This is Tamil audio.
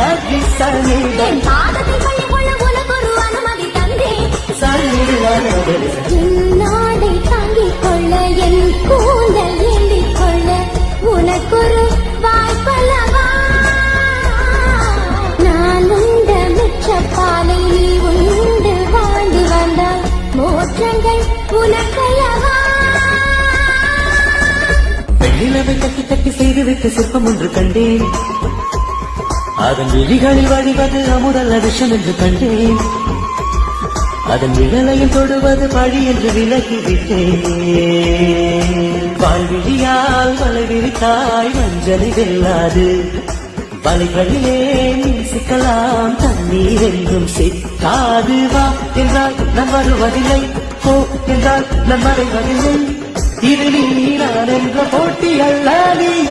என் பாதத்தை பள்ளிக்கொள்ள உனக்கொரு அனுமதி தந்தேன். நாடை தாங்கிக் கொள்ள என் கூந்தல் ஏந்திக் கொள்ள உனக்கொரு வாய்ப்பல்லவா. நான் உண்ட மிச்சப்பாலை நீ உண்டு வாழ்ந்து வந்தால் மோற்றங்கள் உனக்கல்லவா. வெண்ணிலவை தட்டி தட்டி செய்துவிட்டு சிற்பம் ஒன்று கண்டேன். அதன் விழிகளில் வழிவது அமுதல்ல விஷம் என்று கண்டேன். அதன் நிழலையும் தொடுவது பழி என்று விலகிவிட்டேன். வாழ்விழியால் வலை விரித்தாய் மஞ்சளை வெல்லாது. வலைகளிலே நீ சிக்கலாம் தண்ணீர் என்றும் சிக்காது. வா என்றால் நம் வருவதில்லை, போ என்றால் நம் மறைவதில்லை. இது நீ நான் என்ற போட்டி அல்ல. நீ